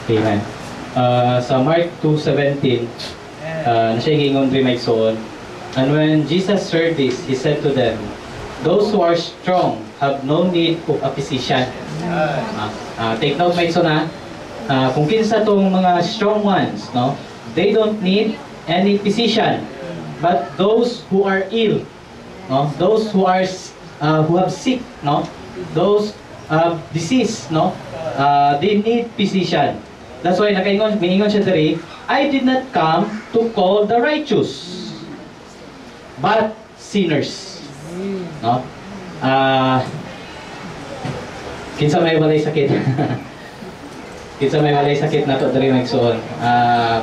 Amen. Sa Mark 2:17, na siya gingon rin may soon. And when Jesus heard this, He said to them, "Those who are strong have no need of a physician." Take note may soon ha. Kung kinsa tong mga strong ones, no? They don't need any physician. But those who are ill, no? Those who are who have sick, no? Those disease, no? They need physician. That's why mingingon siya diri, I did not come to call the righteous, but sinners. No? Kinsa may walay sakit. Kinsa may walay sakit nato diri magsuon.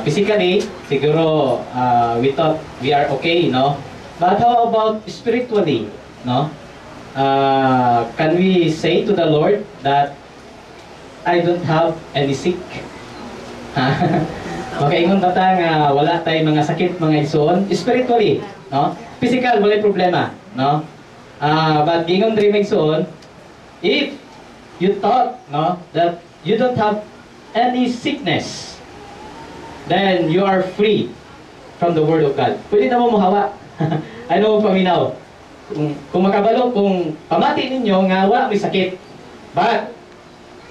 Physically, siguro we thought we are okay, no? But how about spiritually, no? Can we say to the Lord that I don't have any sick? Okay, ingon bata nga wala tay mga sakit mga igsoon spiritually, no? Physical wala problema, no? But gingon diri igsoon, if you thought, no, that you don't have any sickness, then you are free from the Word of God. Pwede na mo mahawa. Ano mo paminaw? Kung makabalo, kung pamati ninyo nga wala may sakit. But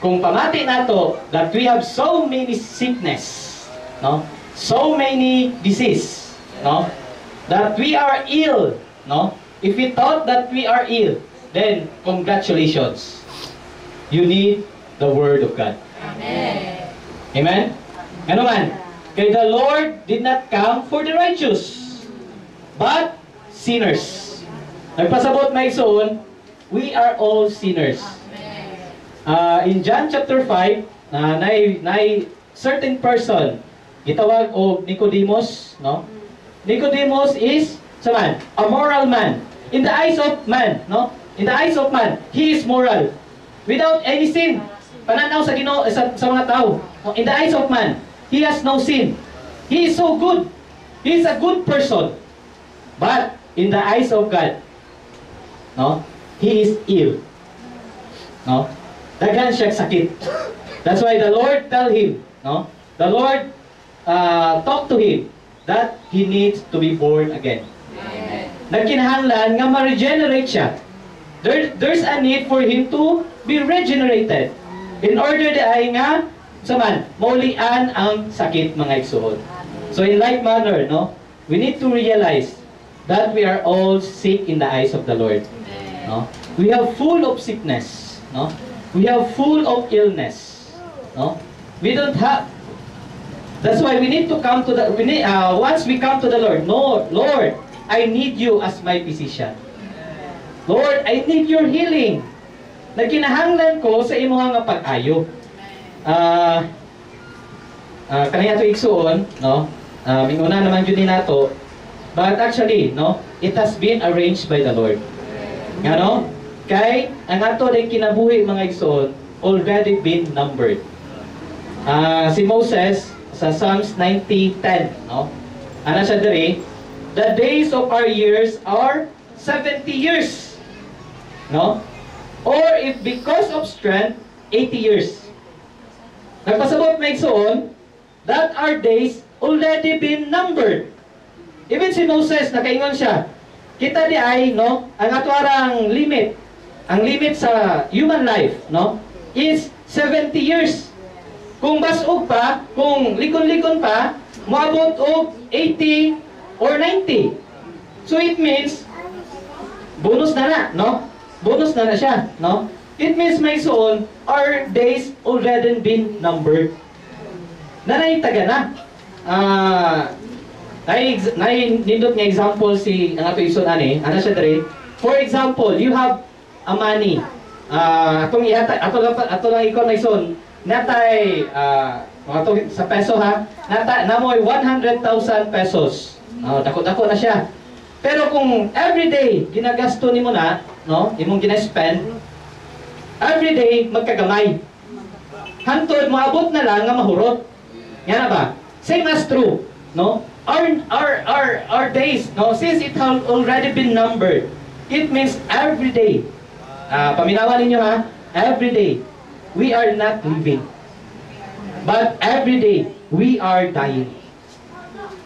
kung pamati nato that we have so many sickness, no? So many disease, no? That we are ill, no? If we thought that we are ill, then congratulations. You need the Word of God. Amen. Amen? Ano man? Kaya the Lord did not come for the righteous, but sinners. Nagpasabot may soon, we are all sinners. In John chapter 5, na certain person gitawag og Nicodemus, no? Nicodemus is a moral man. In the eyes of man, no? In the eyes of man, he is moral. Without any sin. Pananaw sa Ginoo sa mga tao. In the eyes of man, he has no sin. He is so good. He is a good person. But in the eyes of God, no? He is ill. No? Daghan siya sakit. That's why the Lord tell him, no? The Lord talk to him that he needs to be born again. Nagkinahanglan nga ma-regenerate siya. There's a need for him to be regenerated in order ay nga maulian ang sakit mga igsoon. So in like manner, no, we need to realize that we are all sick in the eyes of the Lord. No? We have full of sickness, no? We have full of illness, no? We don't have. That's why we need to come to the. Once we come to the Lord, no, Lord, I need you as my physician. Lord, I need your healing. Nagkinahanglan ko sa imo nga pag-ayo. Kaniya to igsuon, no? Minguna naman yun nato. But actually, no, it has been arranged by the Lord. Nga, no? Kay ang ato din kinabuhi mga igsoon already been numbered. Si Moses sa Psalms 90:10, no? Ana siya diri, the days of our years are 70 years. No? Or if because of strength, 80 years. Nagpasabot may igsoon that our days already been numbered. Even si Moses nakaingon siya, kita di ay, no, ang atwarang limit, ang limit sa human life, no, is 70 years. Kung basog pa, kung likon-likon pa, moabot og 80 or 90. So it means bonus na, no? Bonus na siya, no? It means may soon, our days already been numbered. Nanay taga na. Nindot nga example si ang ato ison ani, ana siya diri. For example, you have a money. Atong ato lang ikon na ison. Natay sa peso ha. Namoy 100,000 pesos. Dako-dako na siya. Pero kung everyday ginagasto nimo na, no, imong gina-spend, everyday magkagamay. Hantod moabot na lang nga mahurot. Yan na ba? Same as true, no? Our days, no, since it has already been numbered, it means every day. Paminawan ninyo ha, every day we are not living. But every day, we are dying.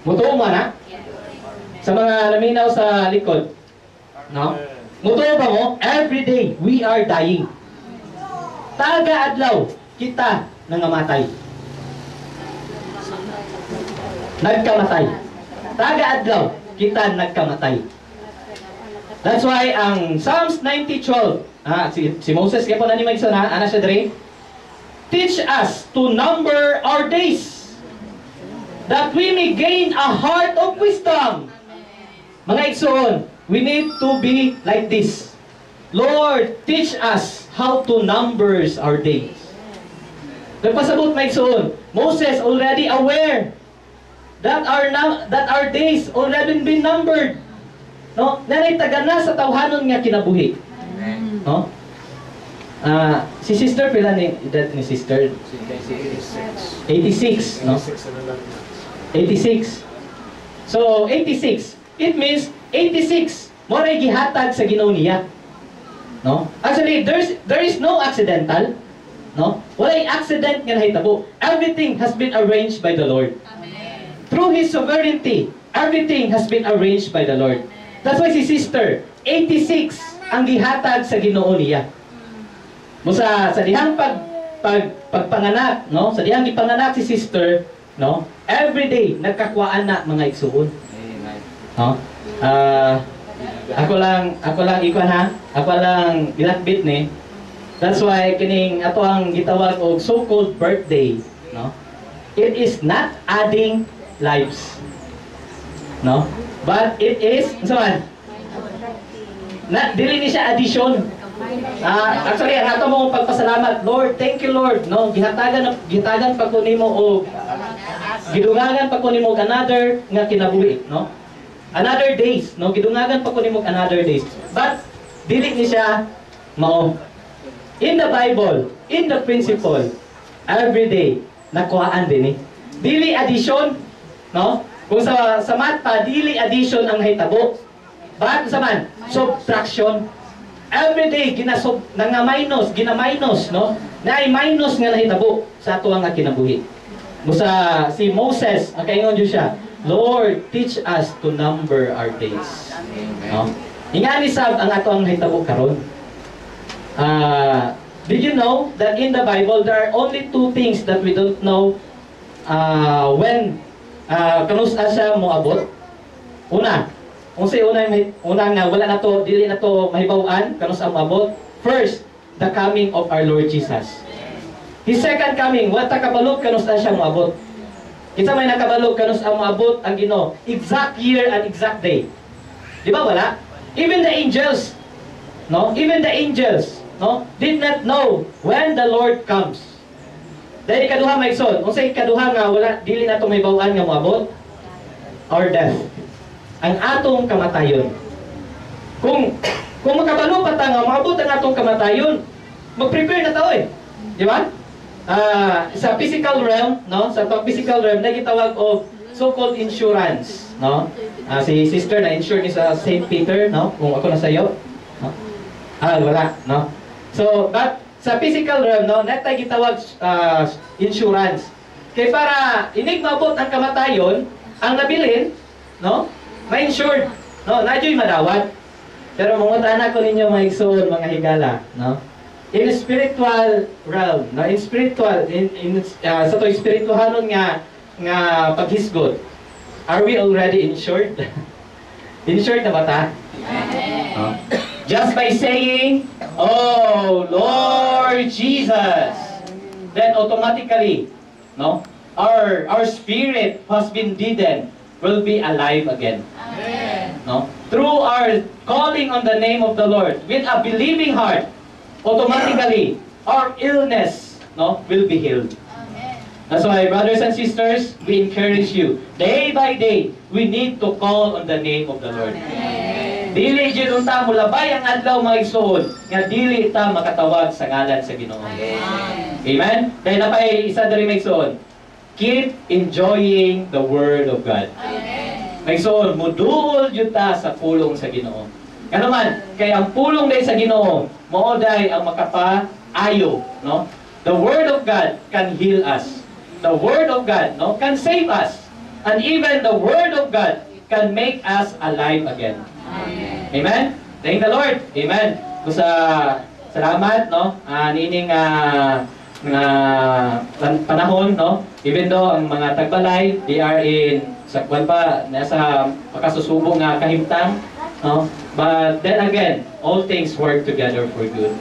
Mutuo mo na? Sa mga naminaw sa likod. No? Mutuo ba mo? Every day, we are dying. Taga-adlaw, kita nangamatay. Nagkamatay. Taga-adlaw, kita nagkamatay. That's why ang Psalms 90:12, si Moses kaya po na ni Magson, ana siya dre, teach us to number our days, that we may gain a heart of wisdom. Mga igsoon, we need to be like this. Lord, teach us how to number our days. Nagpasabot mga igsoon, Moses already aware that our days already been numbered. No, nanay taga na sa tawhanon nga kinabuhi. No? Si sister pila ni edad ni sister? 86, no? 86. So 86, it means 86 mo ray gihatag sa Ginoo niya. No? Actually, there is no accidental, no? Walay accident nga nahitabo. Everything has been arranged by the Lord. Amen. Through His sovereignty, everything has been arranged by the Lord. That's why si sister, 86 ang gihatag sa Ginoo niya. Mo sa dihang pagpanganak, no? Sa dihang gipanganak si sister, no? Every day nagkakuan na mga igsuon. Amen. No? Ako lang ikuan ha. Ako lang gilakbit ni. That's why kining ato ang gitawag og so-called birthday, no? It is not adding lives. No? But it is, dili ni siya addition. Actually, ang ato mong pagpasalamat, Lord, thank you Lord, no? Gihatagan pa ko nimo og gidungagan pa ko nimo og another nga kinabuhi, no? Another days, no? Gidungagan pa ko nimo og another days. But dili ni siya mao. In the Bible, in the principle, every day nakuhaan din ni. Dili addition, no? Kung sa math pa, dili addition ang hitabo. But sa man, subtraction. Every day, ginamainos, no? Naay minus nga nahitabo sa ato nga kinabuhi. Musa si Moses, ang kaingon jud siya, Lord, teach us to number our days. No? Ingani sab ang ato ang hitabo karon. Did you know that in the Bible, there are only two things that we don't know when kanusa siya moabot. Una nga wala na to, dili na to mahibaw-an kanusa moabot. First, the coming of our Lord Jesus. His second coming, wala ta kabalog kanusa siya moabot. Kita may nakabalog kanusa moabot ang Ginoo, exact year and exact day. Di ba wala? Even the angels, no? Even the angels, no, did not know when the Lord comes. Dahil ikaduha may son, unsay ikaduha nga wala dili na to may bawaan nga moabot, or death. Ang atong kamatayon. Kung makabalo pa ta nga moabot ang atong kamatayon, mag-prepare na ta oy. Di ba? Sa physical realm, no, sa physical realm na gitawag og so-called insurance, no? Si sister na insured ni sa St. Peter, no? Kung ako na sayo, no? Wala, no? So, but sa physical realm, no, natay gitawag insurance. Kay para inig maabot ang kamatayon, ang nabilin, no, ma-insured, no, nadyo'y madawat. Pero mangutana ko ninyo mga igsoon, mga higala, no? In spiritual realm, no, in spiritual, sa to spirituhanon nga paghisgot, are we already insured? Insured na ba ta? No? Just by saying, "Oh Lord Jesus," then automatically, no, our spirit has been deadened, will be alive again. Amen. No, through our calling on the name of the Lord with a believing heart, automatically our illness, no, will be healed. Amen. That's why, brothers and sisters, we encourage you day by day. We need to call on the name of the Lord. Amen. Dili jud unta mo labay ang adlaw mga igsoon nga dili ta makatawag sa ngalan sa Ginoo. Amen. Kaya napay isa diri mga igsoon. Keep enjoying the word of God. Amen. Mga igsoon, muduol jud ta sa pulong sa Ginoo. Kano man, kay ang pulong day sa Ginoo mao day ang makapaayo, no? The word of God can heal us. the Word of God, no, can save us. And even the Word of God can make us alive again. Amen? Thank the Lord. Amen. So salamat, no, nining panahon, no, even though ang mga tagbalay, they are in, sa kwan pa, nasa pakasusubong nga kahimtang, no, but then again, all things work together for good.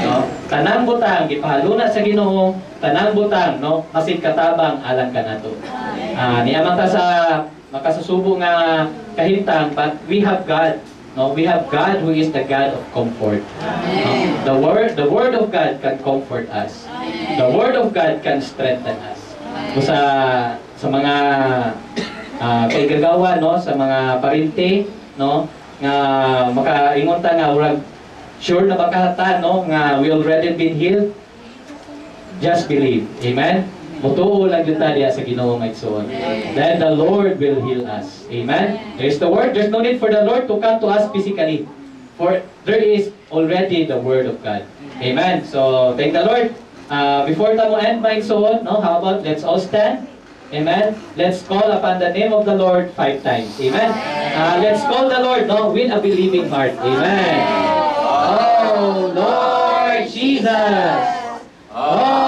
No? Tanang butang, gipahaluna sa Ginoo, tanang butang, no, masin katabang alang kanato. Niamang ta sa makasusubong nga kahimtang, but we have God. No, we have God who is the God of comfort. The word of God can comfort us. The Word of God can strengthen us. So sa mga kaigagawa, no, sa mga parinte, no, nga makaingon ta nga urag sure na makahata, no, nga we already been healed. Just believe. Amen. Mutuo lang yun tayo sa Ginoo maigsoon. Then the Lord will heal us. Amen? There's the Word. There's no need for the Lord to come to us physically. For there is already the Word of God. Amen? So, thank the Lord. Before tayo end maigsoon, no, how about let's all stand? Amen? Let's call upon the name of the Lord 5 times. Amen? Let's call the Lord, no, with a believing heart. Amen? Oh, Lord Jesus! Oh,